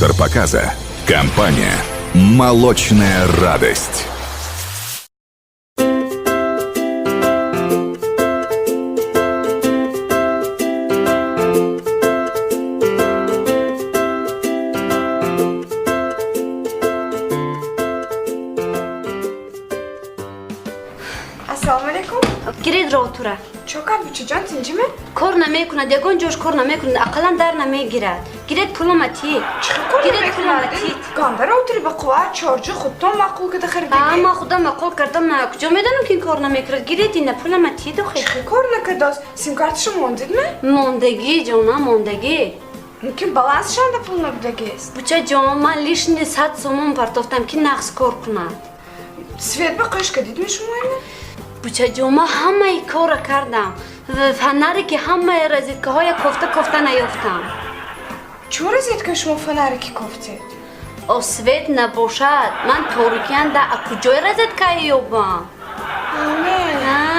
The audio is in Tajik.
Спонсор показа – компания «Молочная радость». Assalomu alaykum. Gired ro o'tira. Chokar buchajon tinchmi? Kor nameykuna, degon jo'sh kor nameykuna, aqlan dar nameygirad. Gired pulama ti. Gired pulama ti. Gondar o'tirib qova, chorji xudton ma'qul kida xirdi. Ama xudo ma'qul kardam, kujo medanam ki kor nameykirad. Gired inda pulama ti do xir. Korna kados, sim kartışa mondidmi? Mondagi jona, mondagi. Mumkin balans shanda pulni budagis. Bucha jon, man lishni 100 so'm partovtam ki naqs kor kunam. Svet ba qishqa didmi shumoyni? Bucha jon, man hamma kora kardam. Fanari ki hamma razitkahoy kofta nayoftam. Чура зетка шумо фонарики кофте? Освет набошад. Ман торикианда, а куҷои розеткаи ёбам? Амен.